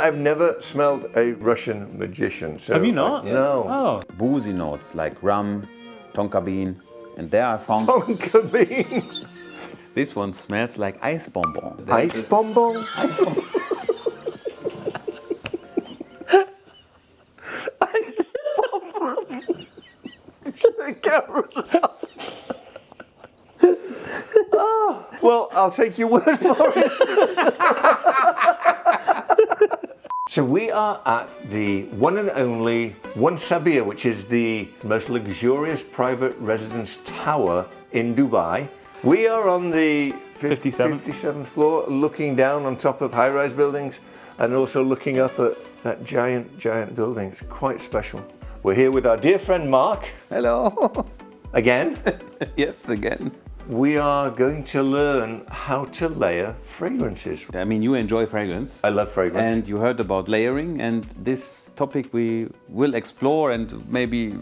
I've never smelled a Russian magician. So Have you not? No. Oh. Boozy notes like rum, tonka bean, and there I found Tonka bean. this one smells like ice bonbon. Ice bonbon? Ice bonbon. The camera's on. Oh, well, I'll take your word for it. So we are at the one and only One Sabia, which is the most luxurious private residence tower in Dubai. We are on the 57th floor, looking down on top of high-rise buildings and also looking up at that giant building. It's quite special. We're here with our dear friend Marc. Hello. Again. Yes, again. We are going to learn how to layer fragrances. I mean, you enjoy fragrance. I love fragrance. And you heard about layering, and this topic we will explore and maybe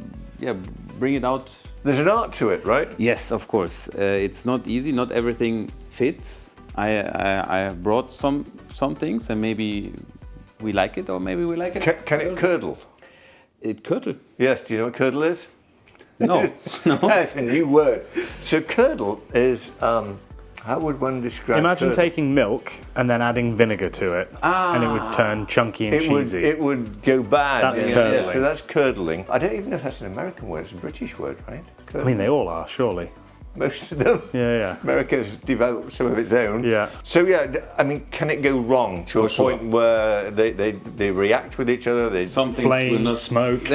bring it out. There's an art to it, right? Yes, of course. It's not easy. Not everything fits. I brought some things, and maybe we like it, or maybe we like it. Can it curdle? It curdle. Yes. Do you know what curdle is? No. No. That's a new word. So curdle is, how would one describe Imagine curdle? taking milk and then adding vinegar to it, and it would turn chunky and cheesy. It would go bad. That's curdling. Yeah, so that's curdling. I don't even know if that's an American word. It's a British word, right? Curdling. I mean, they all are, surely. Most of them. Yeah. America's developed some of its own. Yeah. So I mean, can it go wrong to a point where they react with each other? Some things will Flames, not smoke.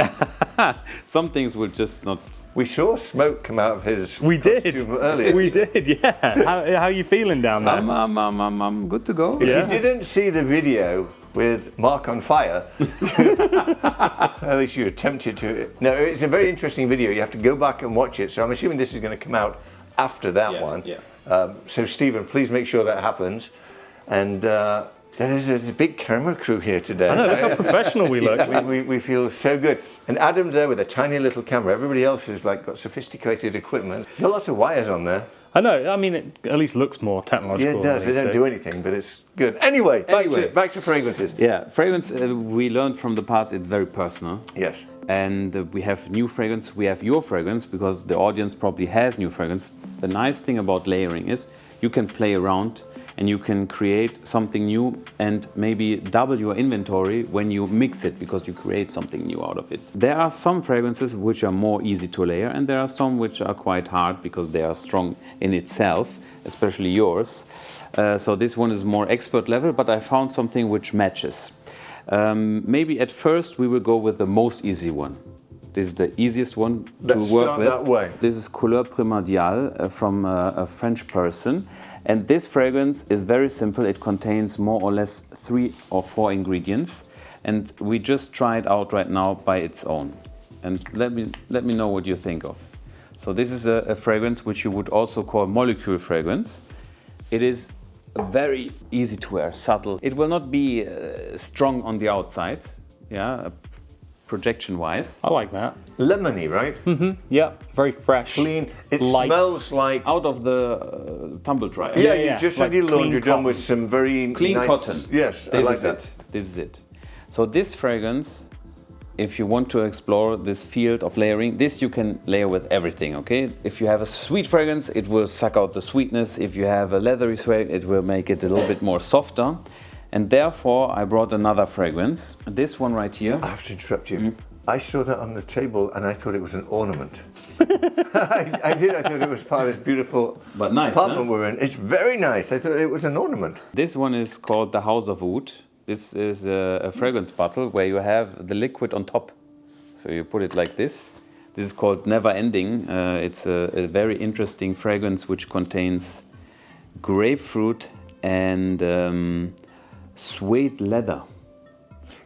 Some things will just not. We saw smoke come out of his We did. costume earlier. We did, yeah. How are you feeling down there? I'm good to go. If Yeah. you didn't see the video with Marc on fire, at least you attempted to. No, it's a very interesting video. You have to go back and watch it. So I'm assuming this is going to come out after that one. Yeah. So Stephen, please make sure that happens. And there's a big camera crew here today. I know, look how professional we look. We feel so good. And Adam's there with a tiny little camera. Everybody else has got sophisticated equipment. There are lots of wires on there. I know, I mean, it at least looks more technological. Yeah, it does. They don't do anything, but it's good. Anyway, back to fragrances. Yeah, fragrance. We learned from the past. It's very personal. Yes. And we have new fragrance. We have your fragrance because the audience probably has new fragrance. The nice thing about layering is you can play around and you can create something new and maybe double your inventory when you mix it because you create something new out of it. There are some fragrances which are more easy to layer and there are some which are quite hard because they are strong in itself, especially yours. So this one is more expert level, but I found something which matches. Maybe at first we will go with the most easy one. This is the easiest one to work with. That way. This is Couleur Primordiales from a French person. And this fragrance is very simple. It contains more or less 3 or 4 ingredients. And we just try it out right now by its own. And let me know what you think of. So this is a fragrance which you would also call molecule fragrance. It is very easy to wear, subtle. It will not be strong on the outside, projection-wise. I like that. Lemony, right? Yeah, very fresh. Clean. It light. smells like. Out of the tumble dryer. Yeah, yeah, you just like had your laundry clean done with some very Clean nice, cotton. Yes, I This like is that. it. This is it. So this fragrance, if you want to explore this field of layering, this you can layer with everything, okay? If you have a sweet fragrance, it will suck out the sweetness. If you have a leathery fragrance, it will make it a little bit more softer. And therefore, I brought another fragrance. This one right here. I have to interrupt you. I saw that on the table and I thought it was an ornament. I did. I thought it was part of this beautiful But nice, apartment huh? we're in. It's very nice. I thought it was an ornament. This one is called the House of Oud. This is a fragrance bottle where you have the liquid on top. So you put it like this. This is called Neverending. It's a very interesting fragrance which contains grapefruit and suede leather.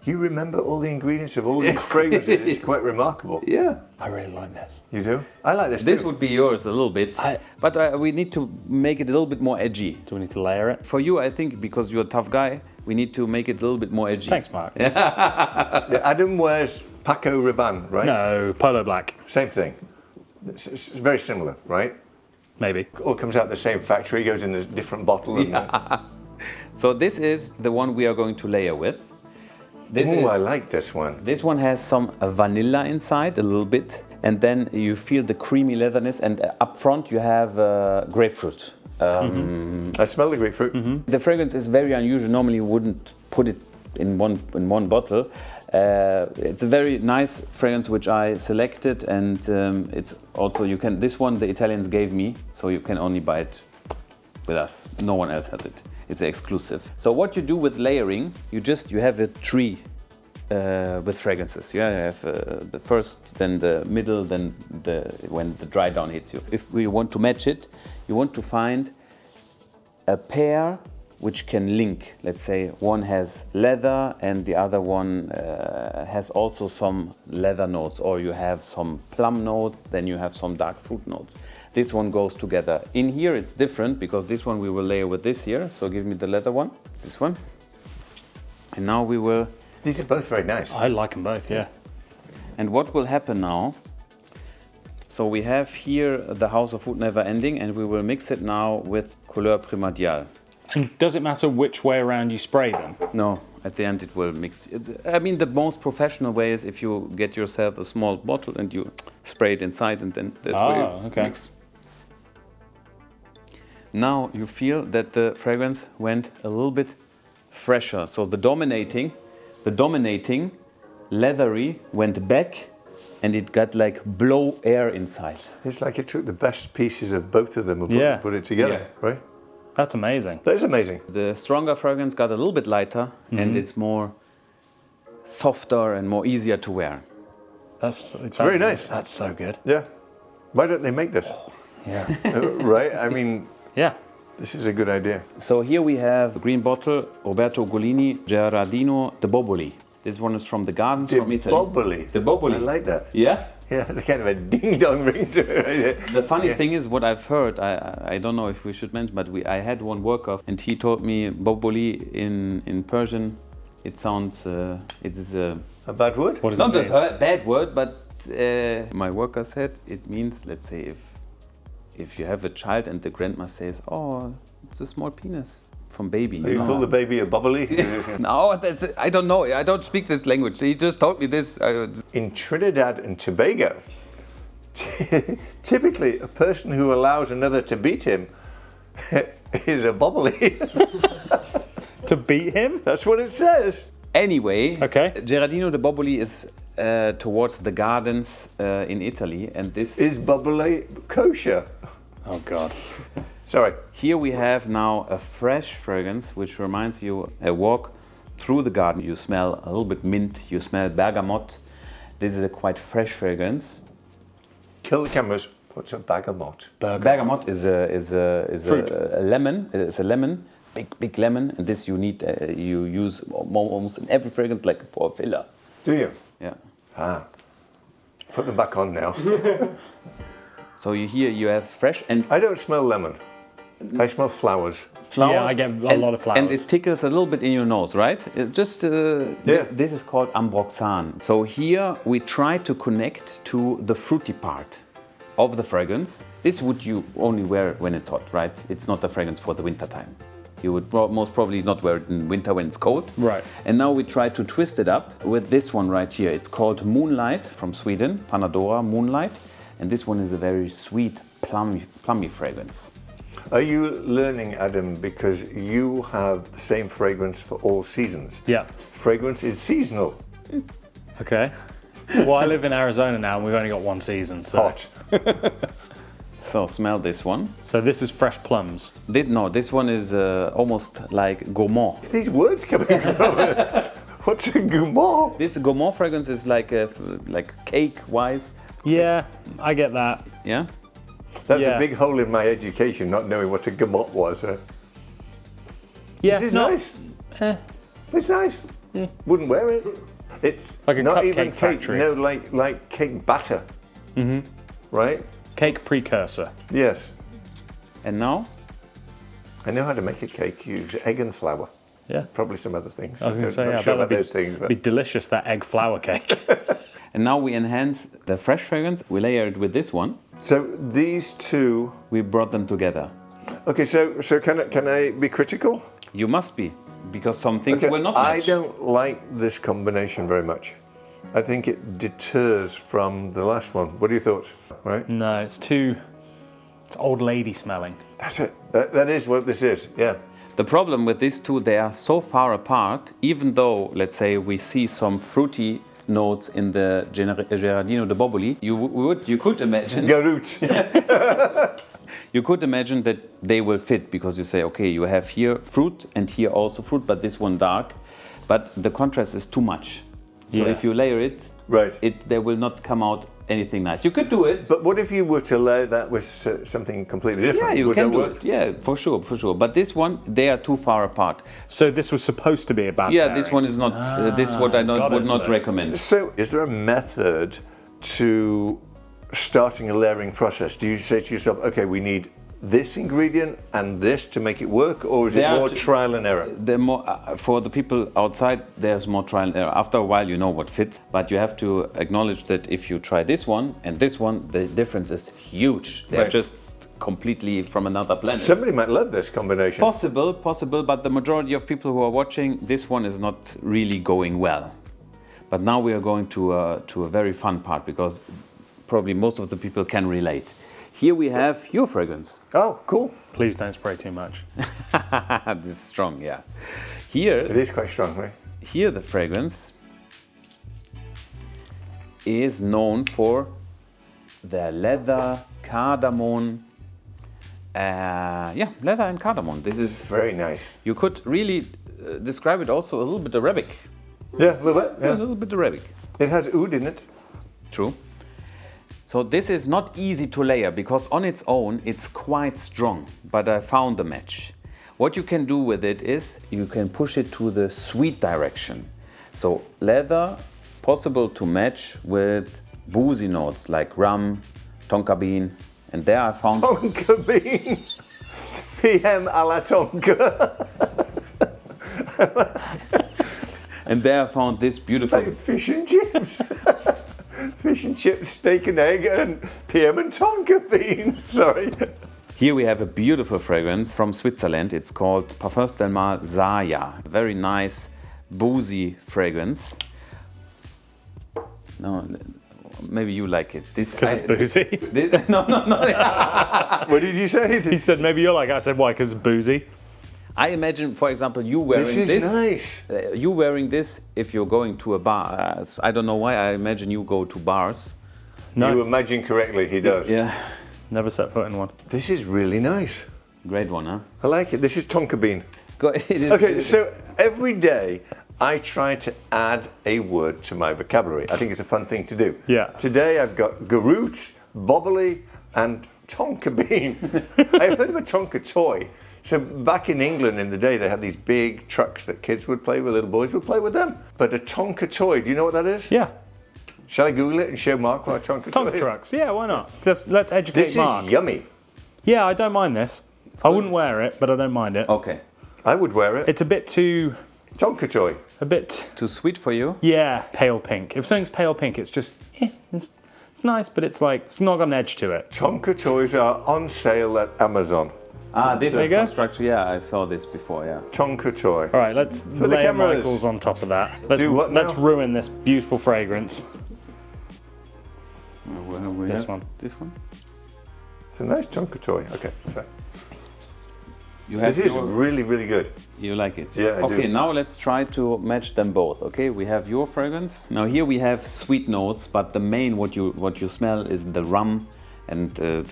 You remember all the ingredients of all these fragrances. It's quite remarkable. Yeah. I really like this. You do? I like this This too. would be yours a little bit, but we need to make it a little bit more edgy. Do we need to layer it? For you, I think, because you're a tough guy, we need to make it a little bit more edgy. Thanks, Mark. Yeah, Adam wears Paco Rabanne, right? No, polo black, Same thing. It's very similar, right? maybe. All comes out the same factory, goes in a different bottle. And, So this is the one we are going to layer with. I like this one. This one has some vanilla inside, a little bit, and then you feel the creamy leatherness, and up front you have grapefruit. I smell the grapefruit. The fragrance is very unusual. Normally you wouldn't put it in one bottle. It's a very nice fragrance which I selected, and it's also this one the Italians gave me, so you can only buy it with us. No one else has it. It's exclusive. So what you do with layering, you have a tree with fragrances. You have the first, then the middle, then when the dry down hits you. If we want to match it, you want to find a pair which can link. Let's say one has leather and the other one has also some leather notes, or you have some plum notes, then you have some dark fruit notes. This one goes together. In here it's different because this one we will layer with this here. So give me the leather one, this one. And now we will... These are both very nice. I like them both, yeah. And what will happen now? So we have here the House of Oud Neverending, and we will mix it now with Couleur Primordiales. And does it matter which way around you spray them? No, at the end it will mix. I mean, the most professional way is if you get yourself a small bottle and you spray it inside, and then that will mix. Now you feel that the fragrance went a little bit fresher. So the dominating leathery went back, and it got like blow air inside. It's like it took the best pieces of both of them and put it together, right? That's amazing. That is amazing. The stronger fragrance got a little bit lighter, and it's more softer and more easier to wear. It's very nice. That's so good. Yeah. Why don't they make this? Yeah. Right? I mean, Yeah. this is a good idea. So here we have a green bottle, Roberto Ugolini, Giardino, the Boboli. This one is from the gardens from Italy. Boboli. The Boboli. I like that. Yeah? Yeah, it's kind of a ding-dong ring to it. Right? The funny thing is, what I've heard, I don't know if we should mention, but I had one worker, and he told me Boboli in Persian, it sounds, it is a bad word? What does not it mean? a bad word, but my worker said it means, let's say, if you have a child and the grandma says, "Oh, it's a small penis from baby." You call the baby a Boboli? No, I don't know. I don't speak this language. He just told me this. In Trinidad and Tobago, typically a person who allows another to beat him is a Boboli. To beat him? That's what it says. Anyway, Okay. Giardino de Boboli is towards the gardens in Italy, and this Is Boboli kosher? Oh, God. Sorry. here we have now a fresh fragrance which reminds you a walk through the garden. You smell a little bit mint, you smell bergamot. This is a quite fresh fragrance. Kill the cameras. What's a bergamot? Bergamot is a lemon. It's a lemon, big lemon, and this you need you use almost in every fragrance, like for a filler. Do you? Yeah. Ah. Put them back on now. So you have fresh and I don't smell lemon. I smell flowers. flowers. Yeah, I get a lot of flowers. And it tickles a little bit in your nose, right? It just this is called ambroxan. So here we try to connect to the fruity part of the fragrance. This would you only wear when it's hot, right? It's not a fragrance for the winter time. You would most probably not wear it in winter when it's cold. Right. And now we try to twist it up with this one right here. It's called Moonlight from Sweden, Pana Dora Moonlight. And this one is a very sweet, plummy fragrance. Are you learning, Adam, because you have the same fragrance for all seasons? Yeah. Fragrance is seasonal. Okay. Well, I live in Arizona now, and we've only got one season. So. Hot. So smell this one. So this is fresh plums. This one is almost like gourmand. These words coming from what's a gourmand? This gourmand fragrance is like cake-wise. Yeah, I get that. Yeah. That's Yeah. a big hole in my education, not knowing what a gourmand was. Yeah, This is not- nice. eh. It's nice. Wouldn't wear it. It's Like a not cupcake even cake. factory. No, like cake batter. Mm-hmm. Right? Cake precursor. Yes. And now, I know how to make a cake. Use egg and flour. Yeah. Probably some other things. I was going to say, I'm yeah, not sure that'd about those things, but be delicious, that egg flour cake. and now we enhance the fresh fragrance. We layer it with this one. so these two. We brought them together. Okay, so can I be critical? You must be. because some things will not I match. don't like this combination very much. I think it deters from the last one. What are your thoughts? Right? No, it's old lady smelling. That's it. That is what this is. Yeah. The problem with these two, they are so far apart, even though, let's say, we see some fruity notes in the Giardino de Boboli, you could imagine... Garut. You could imagine that they will fit, because you say, okay, you have here fruit and here also fruit, but this one dark, but the contrast is too much. So if you layer it, there will not come out anything nice. You could do it. But what if you were to layer that with something completely different? Yeah, you Would can that do work? it. Yeah, for sure. But this one, they are too far apart. So this was supposed to be a bad Yeah, pairing. this one is not. This is what I would not recommend. So, is there a method to starting a layering process? Do you say to yourself, okay, we need this ingredient and this to make it work, or is it more trial and error? For the people outside, there's more trial and error. After a while, you know what fits, but you have to acknowledge that if you try this one and this one, the difference is huge. They're just completely from another planet. Somebody might love this combination. Possible, but the majority of people who are watching, this one is not really going well. But now we are going to a very fun part, because probably most of the people can relate. Here we have your fragrance. Oh, cool. Please don't spray too much. This is strong, yeah. Here, It is quite strong, right? here the fragrance is known for the leather, cardamom. Leather and cardamom. This is Very nice. You could really describe it also a little bit Arabic. Yeah, a little bit. A Yeah. little bit Arabic. It has oud in it. True. So this is not easy to layer, because on its own it's quite strong, but I found a match. What you can do with it is you can push it to the sweet direction. So leather, possible to match with boozy notes like rum, tonka bean, and there I found... Tonka bean. PM a la tonka. And there I found this beautiful... Like fish and chips. Fish and chips, steak and egg, and PM and tonka bean. Sorry. Here we have a beautiful fragrance from Switzerland. It's called Parfums del Mar Zaya. Very nice, boozy fragrance. No, maybe you like it. Because it's boozy. No. What did you say? He said, maybe you're like, I said, why? Because it's boozy. I imagine, for example, you wearing This is nice. You wearing this if you're going to a bar. I don't know why. I imagine you go to bars. No, You imagine correctly, he does. Yeah, never set foot in one. This is really nice. great one, huh? I like it. This is tonka bean. It is, Okay, so every day I try to add a word to my vocabulary. I think it's a fun thing to do. Yeah. Today I've got garut, boboli, and tonka bean. I've heard of a tonka toy. So back in England in the day, they had these big trucks that kids would play with, little boys would play with them. But a tonka toy, do you know what that is? Yeah. Shall I Google it and show Mark what a tonka toy Tonka is? trucks. Yeah, why not? Let's educate This Mark. is yummy. Yeah, I don't mind this. I wouldn't wear it, but I don't mind it. okay. I would wear it. It's a bit too... Tonka toy. A bit... Too sweet for you? Yeah, pale pink. If something's pale pink, it's just... it's nice, but it's like... It's not got an edge to it. Tonka toys are on sale at Amazon. This There is you go. construction. Yeah, I saw this before, yeah. Tonka toy. All right, let's the layer cameras. Michael's on top of that. Do what now? Let's ruin this beautiful fragrance. This one. This one? It's a nice Tonka toy. Okay, sorry. You have This is your- really, really good. You like it? Yeah, I do. Okay, now let's try to match them both. Okay, we have your fragrance. Now here we have sweet notes, but the main what you smell is the rum and the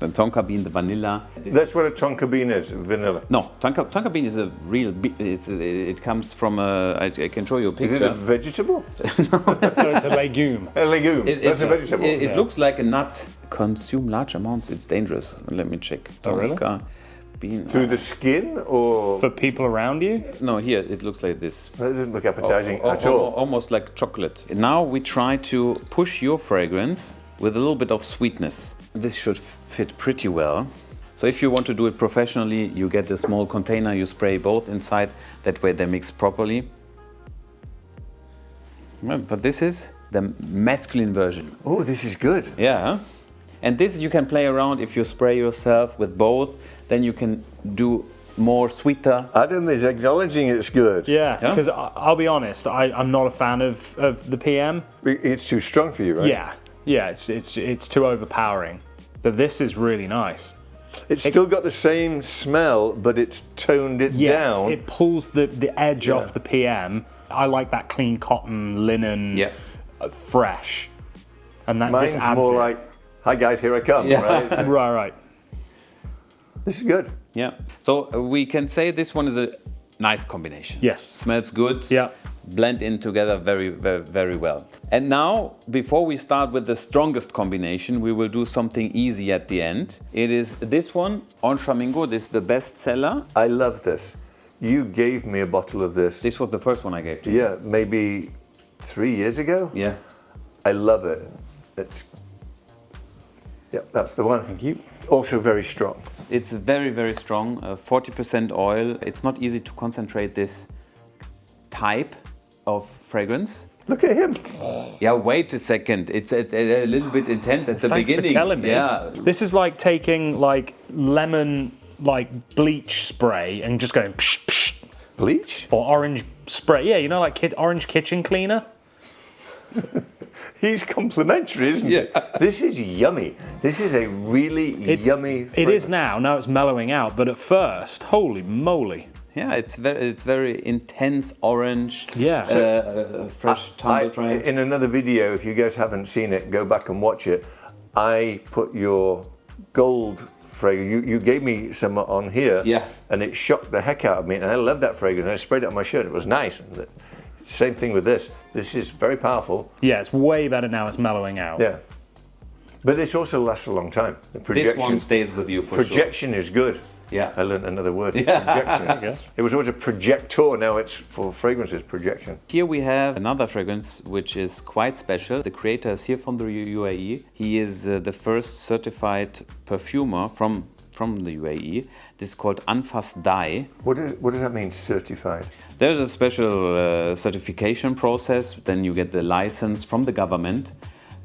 tonka bean, the vanilla. That's what a Tonka bean is, vanilla. No, tonka bean is a real. It comes from a. I can show you a Is picture. it a vegetable? So it's a legume. A legume. That's a vegetable. It looks like a nut. Consume large amounts. It's dangerous. Let me check. Oh, really? Tonka bean. Through the skin, or For people around you? No, here it looks like this. that doesn't look appetizing at all. Almost like chocolate. Now we try to push your fragrance with a little bit of sweetness. This should fit pretty well. So if you want to do it professionally, you get a small container, you spray both inside, that way they mix properly. Well, but this is the masculine version. Oh, this is good. Yeah. Huh? And this you can play around if you spray yourself with both, then you can do more sweeter. Adam is acknowledging it's good. Yeah, Yeah? because I'll be honest, I'm not a fan of the PM. It's too strong for you, right? Yeah, it's too overpowering. But this is really nice. It's still got the same smell, but it's toned it Yes, down. it pulls the edge off the PM. I like that clean cotton, linen, fresh. And that Mine's this adds more it. like, hi guys, here I come. Yeah. Right? So Right. this is good. Yeah. So we can say this one is a nice combination. Yes. Smells good. Yeah. Blend in together very, very, very well. And now, before we start with the strongest combination, we will do something easy at the end. It is this one, Orange Flamingo. This is the best seller. I love this. You gave me a bottle of this. This was the first one I gave to you. Yeah, maybe 3 years ago. Yeah. I love it. That's the one. Thank you. Also very strong. It's very, very strong. 40% oil. It's not easy to concentrate this type of fragrance. Look at him. Yeah, wait a second. It's a little bit intense at the Thanks beginning. for telling me. Yeah. This is like taking like lemon bleach spray and just going psh, psh, Bleach? or orange spray. Yeah, you know, like orange kitchen cleaner. He's complimentary, isn't he? This is yummy. This is a really yummy It fragrance. is now. Now it's mellowing out, but at first, holy moly. Yeah, it's very intense orange. Yeah. Fresh tumble dry. In another video, if you guys haven't seen it, go back and watch it. I put your gold fragrance. You gave me some on here. Yeah. And it shocked the heck out of me. And I love that fragrance. I sprayed it on my shirt. It was nice. And same thing with this. This is very powerful. Yeah, it's way better now. It's mellowing out. Yeah. But this also lasts a long time. The This one stays with you for projection is good. Yeah. I learned another word. Yeah. Projection. It was always a projector. Now it's for fragrances. Projection. Here we have another fragrance which is quite special. The creator is here from the UAE. He is the first certified perfumer from the UAE. This is called Anfas Dhai. What does that mean, certified? There's a special certification process. Then you get the license from the government.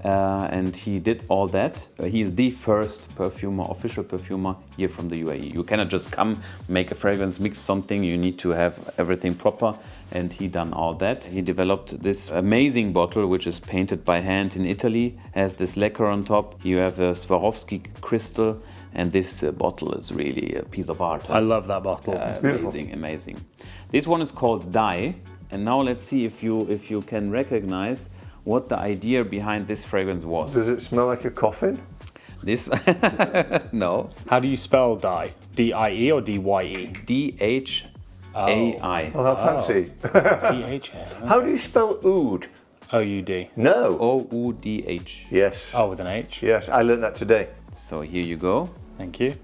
And he did all that. He is the first perfumer, official perfumer here from the UAE. You cannot just come, make a fragrance, mix something. You need to have everything proper. And he done all that. He developed this amazing bottle, which is painted by hand in Italy. Has this lacquer on top. You have a Swarovski crystal. And this bottle is really a piece of art. I love that bottle. It's beautiful. Amazing, amazing. This one is called Dhai. And now let's see if you can recognize what the idea behind this fragrance was. Does it smell like a coffin? This, no. How do you spell Dhai? D-I-E or D-Y-E? Dhai. Oh, how fancy. D-H-A. How do you spell oud? O-U-D. No. O-U-D-H. Yes. Oh, with an H? Yes, I learned that today. So here you go. Thank you.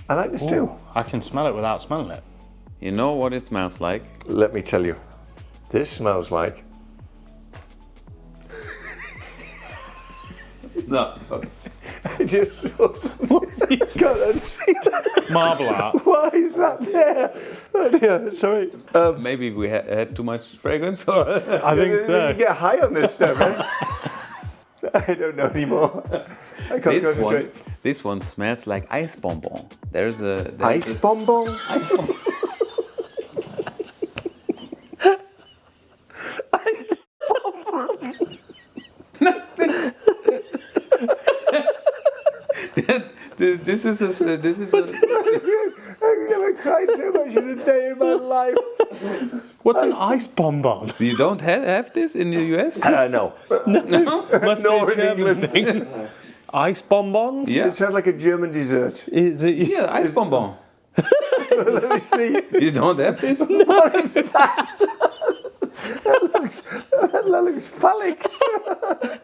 I like this too. Ooh, I can smell it without smelling it. You know what it smells like? Let me tell you. This smells like... No. I just... God, I see that. Marble art. Why is that there? Oh dear, sorry. Maybe we had too much fragrance, or I think You so. get high on this stuff, right? I don't know anymore. I can't concentrate. This one smells like ice bonbon. There's Ice bonbon? Ice bonbon. This is I've never cried so much in a day in my life. What's an ice bonbon? You don't have this in the US? No. Must Nor be in a German thing. Ice bonbons? Yeah. It sounds like a German dessert. Is it? Yeah, ice bonbon. Let me see. You don't have this? What is that? that looks phallic.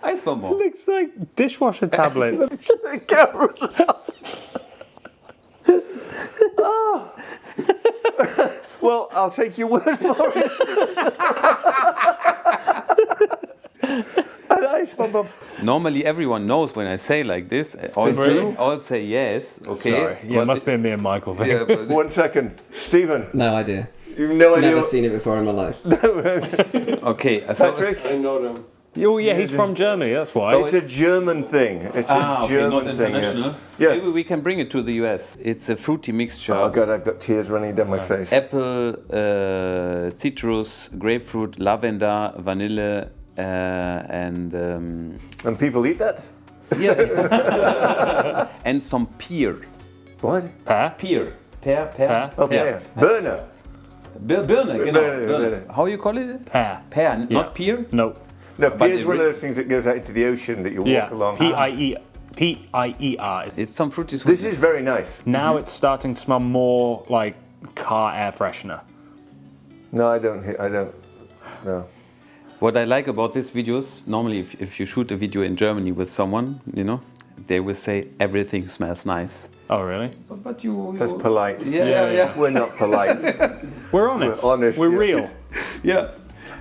Ice bonbon. Looks like dishwasher tablets. Oh. Well, I'll take your word for it. An ice bonbon. Normally everyone knows when I say like this. All say yes. Okay. Sorry. Yeah, it must be a me and Michael thing. Yeah, but 1 second. Stephen, No idea. you've no idea. Never seen it before in my life. okay. So Patrick? I know them. Oh yeah, he's from Germany. That's why. So it's a German thing. It's a German not thing. international. Yeah. Maybe we can bring it to the US. It's a fruity mixture. Oh God, I've got tears running down my face. Apple, citrus, grapefruit, lavender, vanilla, and people eat that? yeah, and some pear. What? Pear. Pear. Oh, pear. Burner. Birne, genau. Birne. Birne. How you call it? Pear. Pear, Yeah. not pear? No. No, pear is it one of re- those things that goes out into the ocean that you walk Yeah. along. P-I-E-R. It's some fruity This sweetness. is very nice. Now it's starting to smell more like car air freshener. No, I don't. No. What I like about these videos, normally if you shoot a video in Germany with someone, you know, they will say everything smells nice. Oh really? But you... That's polite. Yeah. We're not polite. We're honest. We're honest, We're yeah. real. Yeah.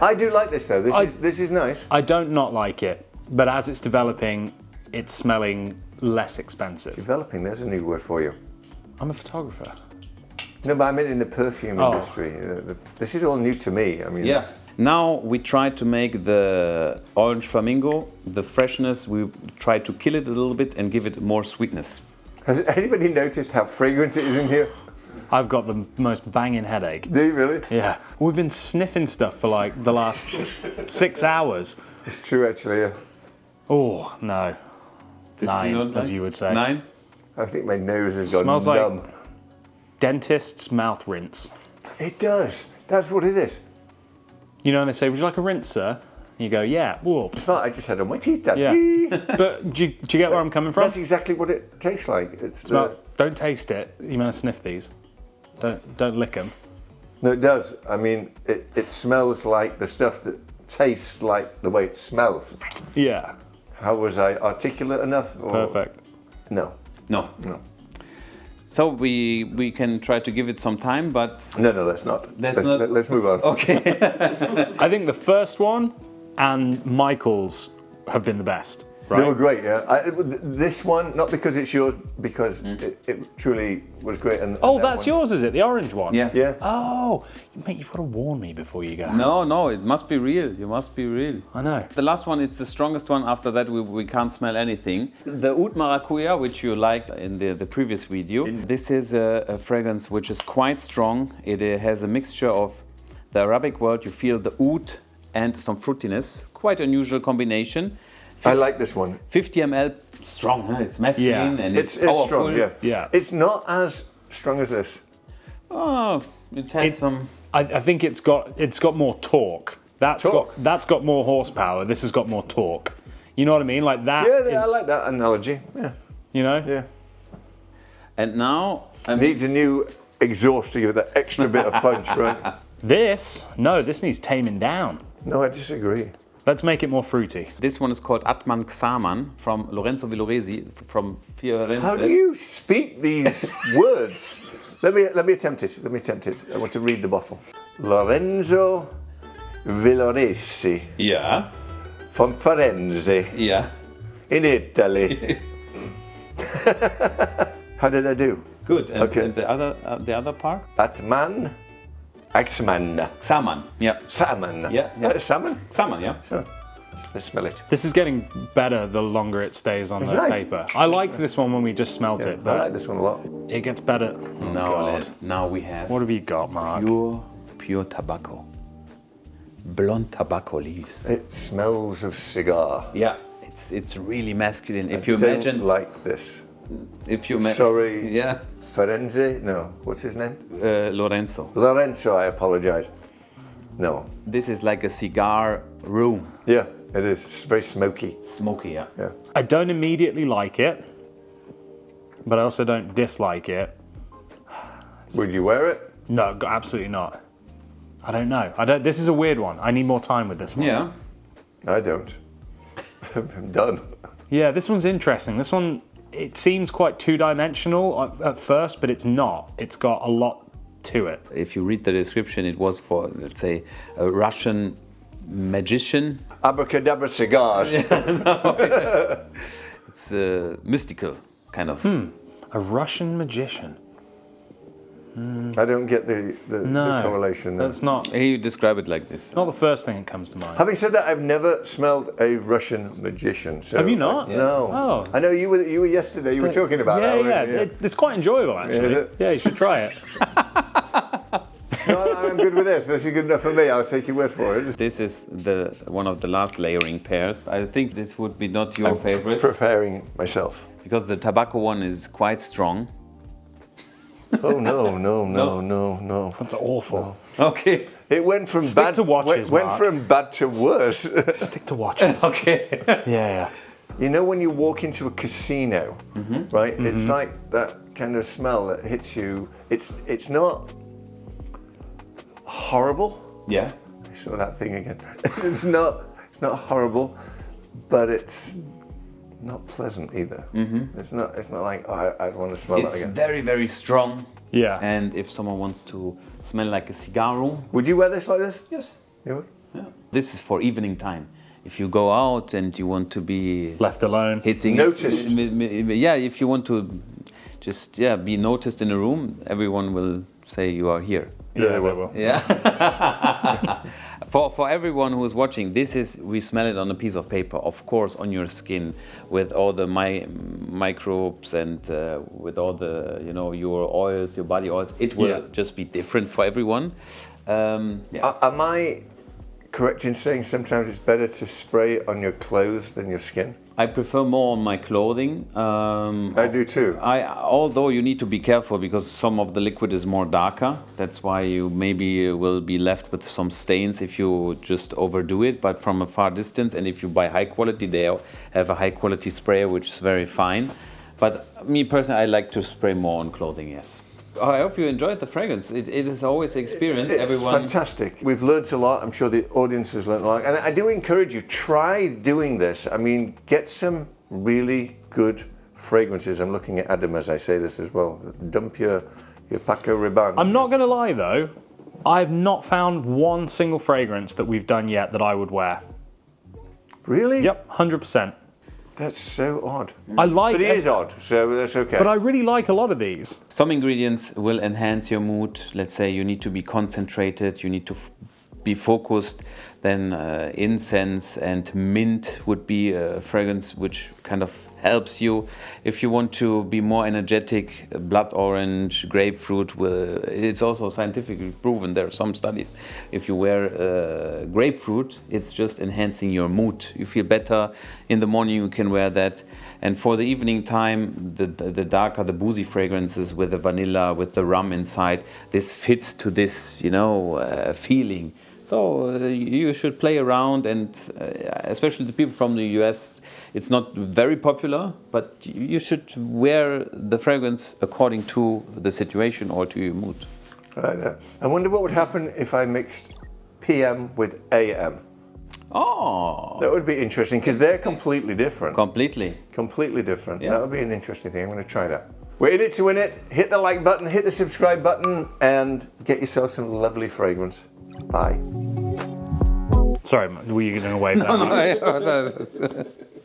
I do like this though. This is nice. I don't not like it, but as it's developing, it's smelling less expensive. Developing. There's a new word for you. I'm a photographer. No, but I meant in the perfume industry. This is all new to me. I mean, Yeah. Now we try to make the orange flamingo, the freshness, we try to kill it a little bit and give it more sweetness. Has anybody noticed how fragrant it is in here? I've got the most banging headache. Do you really? Yeah. We've been sniffing stuff for like the last 6 hours. It's true, actually. Yeah. Oh, no. This Nine, you don't as like? you would say. 9? I think my nose has gone Smells like- numb. Dentist's mouth rinse. It does. That's what it is. You know, and they say, would you like a rinser? You go, yeah. Whoa. It's not. I just had on my teeth. That. Yeah. But do you get where I'm coming from? That's exactly what it tastes like. It's Don't taste it. You want to sniff these. Don't lick them. No, it does. I mean, it smells like the stuff that tastes like the way it smells. Yeah. How was I articulate enough? Or- Perfect. No. No. No. So we can try to give it some time, but... No, let's not. Let's move on. Okay. I think the first one and Michael's have been the best, right? They were great, yeah. This one, not because it's yours, because it truly was great. And Oh, that that's one- yours, is it? The orange one? Yeah. Yeah. Oh, mate, you've got to warn me before you go. No, it must be real. You must be real. I know. The last one, it's the strongest one. After that, we can't smell anything. The Oud Maracuja, which you liked in the previous video, this is a fragrance which is quite strong. It has a mixture of the Arabic word. You feel the oud and some fruitiness. Quite unusual combination. I like this one. 50 ml, strong. Huh? It's masculine and it's powerful. strong, yeah. Yeah. It's not as strong as this. Oh, it has some. I think it's got more torque. Torque? That's got more horsepower. This has got more torque. You know what I mean? Like that. Yeah, I like that analogy. Yeah. You know? Yeah. And now, Needs a new exhaust to give it that extra bit of punch, right? This needs taming down. No, I disagree. Let's make it more fruity. this one is called Atman Xaman from Lorenzo Villoresi from Firenze. How do you speak these words? Let me attempt it. I want to read the bottle. Lorenzo Villoresi Yeah, from Firenze yeah. in Italy. How did I do? Good. And, Okay. and the other part? Atman, Xaman, Xaman. Yeah. Salmon. Yeah. Salmon. Xaman, yeah. Sure. Let's smell it. This is getting better the longer it stays on the nice. paper. I liked this one when we just smelt it, I but like this one a lot. it gets better. Oh, God. Now we have What have you got, Mark? pure tobacco. Blonde tobacco leaves. It smells of cigar. Yeah. It's really masculine. If I you don't imagine, like this. if you imagine, Sorry. yeah, Firenze? No. What's his name? Lorenzo. Lorenzo, I apologize. No. This is like a cigar room. Yeah, it is. It's very smoky. Smoky, yeah. Yeah. I don't immediately like it, but I also don't dislike it. Would you wear it? No, absolutely not. I don't know. This is a weird one. I need more time with this one. Yeah. I don't. I'm done. Yeah, this one's interesting. This one, it seems quite two-dimensional at first, but it's not. It's got a lot to it. If you read the description, it was for, let's say, a Russian magician. Abracadabra cigars. It's mystical, kind of. A Russian magician. I don't get the correlation there. That's not. You describe it like this. It's not the first thing that comes to mind. Having said that, I've never smelled a Russian magician. So Have you not? No. Oh. I know you were yesterday. You were talking about that. Yeah. It's quite enjoyable, actually. Is it? Yeah, you should try it. No, I'm good with this. This is good enough for me. I'll take your word for it. This is one of the last layering pairs. I think this would be not your favorite. Preparing myself. Because the tobacco one is quite strong. Oh no. That's awful. Okay. It went from Stick bad to watches, went Mark. from bad to worse. Stick to watches. Okay. Yeah. You know when you walk into a casino, right? It's like that kind of smell that hits you. It's not horrible. Yeah. I saw that thing again. It's not horrible, but it's not pleasant either. It's not like, oh, I want to smell that It's again. very, very strong. Yeah. And if someone wants to smell like a cigarro, Would you wear this like this? yes. You would? Yeah. This is for evening time. If you go out and you want to be Left alone. hitting, Noticed. Yeah, if you want to just be noticed in a room, everyone will say you are here. Yeah, they will. Yeah. For everyone who is watching, we smell it on a piece of paper, of course, on your skin, with all the microbes and with all the your oils, your body oils. It will just be different for everyone. Am I correct in saying sometimes it's better to spray on your clothes than your skin? I prefer more on my clothing. I do too. Although you need to be careful because some of the liquid is more darker. That's why you maybe will be left with some stains if you just overdo it. But from a far distance, and if you buy high quality, they have a high quality sprayer which is very fine. But me personally, I like to spray more on clothing. Yes. I hope you enjoyed the fragrance. It is always an experience. It's Everyone. fantastic. We've learnt a lot. I'm sure the audience has learnt a lot. And I do encourage you, try doing this. I mean, get some really good fragrances. I'm looking at Adam as I say this as well. Dump your Paco Rabanne. I'm not going to lie, though. I've not found one single fragrance that we've done yet that I would wear. Really? Yep, 100%. That's so odd. I like But it is odd, so that's okay. But I really like a lot of these. Some ingredients will enhance your mood. Let's say you need to be concentrated, you need to be focused. Then incense and mint would be a fragrance which kind of helps you. If you want to be more energetic, blood orange, grapefruit, it's also scientifically proven. There are some studies. If you wear grapefruit, it's just enhancing your mood. You feel better. In the morning you can wear that. And for the evening time, the darker, the boozy fragrances with the vanilla, with the rum inside, this fits to this, feeling. So you should play around, and especially the people from the US, it's not very popular, but you should wear the fragrance according to the situation or to your mood. Right. I wonder what would happen if I mixed PM with AM. Oh, That would be interesting because they're completely different. completely different. Yeah. That would be an interesting thing. I'm going to try that. We're in it to win it. Hit the like button, hit the subscribe button, and get yourself some lovely fragrance. Bye. Sorry, were you going to wave that? No.